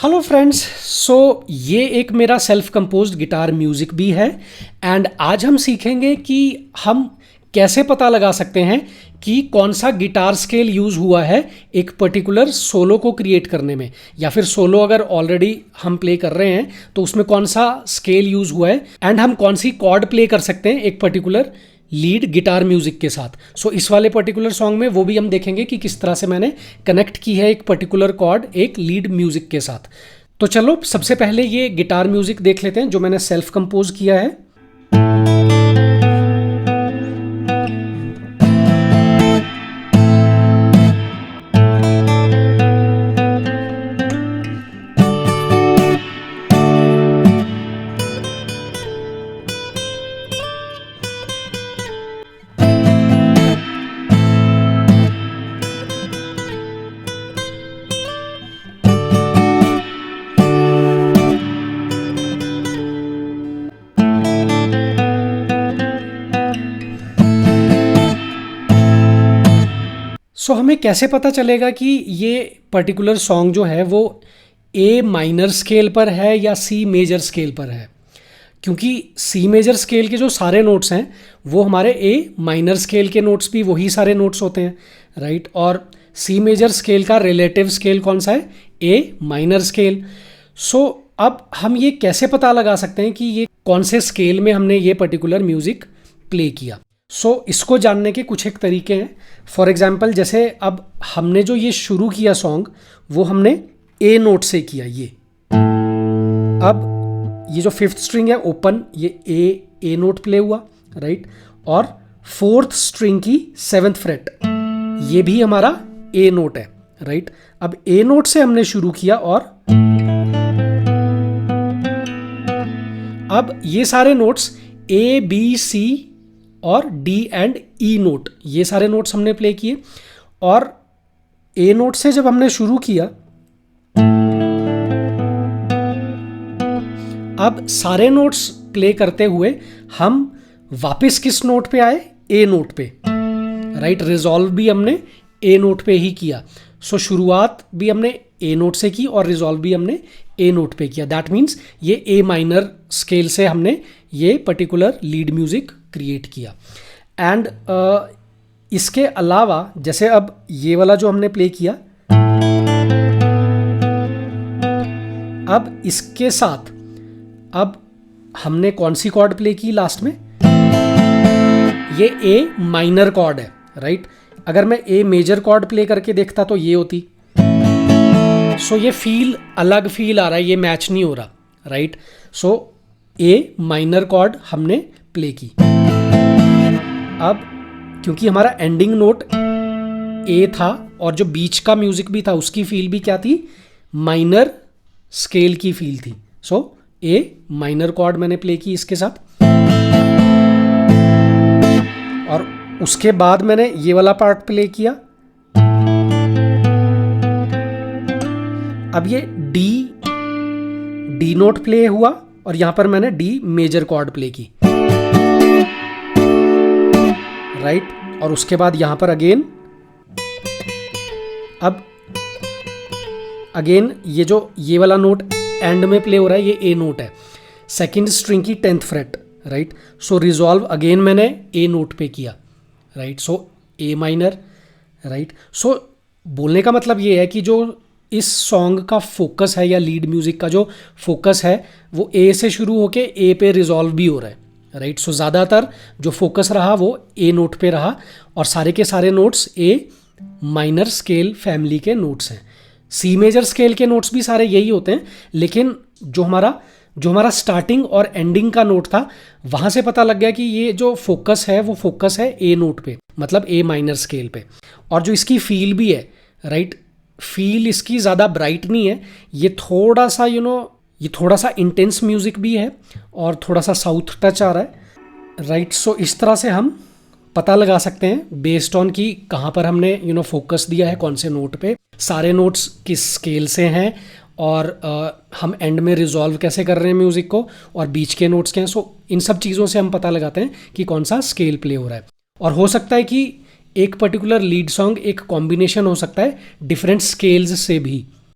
Hello friends. ये एक मेरा सेल्फ कंपोज्ड गिटार म्यूज़िक भी है एंड आज हम सीखेंगे कि हम कैसे पता लगा सकते हैं कि कौन सा गिटार स्केल यूज़ हुआ है एक पर्टिकुलर सोलो को क्रिएट करने में, या फिर सोलो अगर ऑलरेडी हम प्ले कर रहे हैं तो उसमें कौन सा स्केल यूज़ हुआ है एंड हम कौन सी कॉर्ड प्ले कर सकते हैं एक पर्टिकुलर लीड गिटार म्यूजिक के साथ। इस वाले पर्टिकुलर सॉन्ग में वो भी हम देखेंगे कि किस तरह से मैंने कनेक्ट की है एक पर्टिकुलर कॉर्ड एक लीड म्यूजिक के साथ। तो चलो सबसे पहले ये गिटार म्यूजिक देख लेते हैं जो मैंने सेल्फ कंपोज किया है। हमें कैसे पता चलेगा कि ये पर्टिकुलर सॉन्ग जो है वो ए माइनर स्केल पर है या सी मेजर स्केल पर है? क्योंकि सी मेजर स्केल के जो सारे नोट्स हैं वो हमारे ए माइनर स्केल के नोट्स भी वही सारे नोट्स होते हैं, राइट। और सी मेजर स्केल का रिलेटिव स्केल कौन सा है? ए माइनर स्केल। अब हम ये कैसे पता लगा सकते हैं कि ये कौन से स्केल में हमने ये पर्टिकुलर म्यूज़िक प्ले किया? इसको जानने के कुछ एक तरीके हैं। फॉर एग्जाम्पल जैसे अब हमने जो ये शुरू किया सॉन्ग वो हमने ए नोट से किया। अब ये जो फिफ्थ स्ट्रिंग है ओपन, ये ए नोट प्ले हुआ, राइट। और फोर्थ स्ट्रिंग की सेवेंथ फ्रेट ये भी हमारा ए नोट है, राइट। अब ए नोट से हमने शुरू किया और अब ये सारे नोट्स ए बी सी और डी एंड ई नोट, ये सारे नोट्स हमने प्ले किए। और ए नोट से जब हमने शुरू किया अब सारे नोट्स प्ले करते हुए हम वापस किस नोट पे आए? ए नोट पे, राइट। रिजॉल्व भी हमने ए नोट पे ही किया। शुरुआत भी हमने ए नोट से की और रिजॉल्व भी हमने ए नोट पे किया। दैट मीन्स ये ए माइनर स्केल से हमने ये पर्टिकुलर लीड म्यूजिक क्रिएट किया। एंड इसके अलावा जैसे अब ये वाला जो हमने प्ले किया, अब इसके साथ अब हमने कौन सी कॉर्ड प्ले की लास्ट में? ये ए माइनर कॉर्ड है, राइट। अगर मैं ए मेजर कॉर्ड प्ले करके देखता तो ये होती। ये फील अलग फील आ रहा है, ये मैच नहीं हो रहा, राइट। ए माइनर कॉर्ड हमने प्ले की। अब क्योंकि हमारा एंडिंग नोट ए था और जो बीच का म्यूजिक भी था उसकी फील भी क्या थी? माइनर स्केल की फील थी। ए माइनर कॉर्ड मैंने प्ले की इसके साथ। और उसके बाद मैंने ये वाला पार्ट प्ले किया। अब ये डी नोट प्ले हुआ और यहां पर मैंने डी मेजर कॉर्ड प्ले की, राइट। और उसके बाद यहां पर अगेन ये वाला नोट एंड में प्ले हो रहा है, ये ए नोट है, सेकंड स्ट्रिंग की 10th freight, right. Resolve again मैंने ए नोट पे किया, राइट। ए माइनर, राइट। बोलने का मतलब ये है कि जो इस सॉन्ग का फोकस है या लीड म्यूजिक का जो फोकस है वो ए से शुरू होके ए पे रिजॉल्व भी हो रहा है, राइट। ज़्यादातर जो फोकस रहा वो ए नोट पे रहा और सारे के सारे नोट्स ए माइनर स्केल फैमिली के नोट्स हैं। सी मेजर स्केल के नोट्स भी सारे यही होते हैं, लेकिन जो हमारा स्टार्टिंग और एंडिंग का नोट था वहाँ से पता लग गया कि ये जो फोकस है वो फोकस है ए नोट पे, मतलब ए माइनर स्केल पे। और जो इसकी फील भी है, राइट, फील इसकी ज़्यादा ब्राइट नहीं है, ये थोड़ा सा ये थोड़ा सा इंटेंस म्यूज़िक भी है और थोड़ा सा साउथ टच आ रहा है, राइट। इस तरह से हम पता लगा सकते हैं बेस्ड ऑन कि कहाँ पर हमने फोकस दिया है, कौन से नोट पे, सारे नोट्स किस स्केल से हैं और हम एंड में रिजॉल्व कैसे कर रहे हैं म्यूज़िक को और बीच के नोट्स के हैं। इन सब चीज़ों से हम पता लगाते हैं कि कौन सा स्केल प्ले हो रहा है। और हो सकता है कि एक पर्टिकुलर लीड सॉन्ग एक कॉम्बिनेशन हो सकता है डिफरेंट स्केल्स से भी।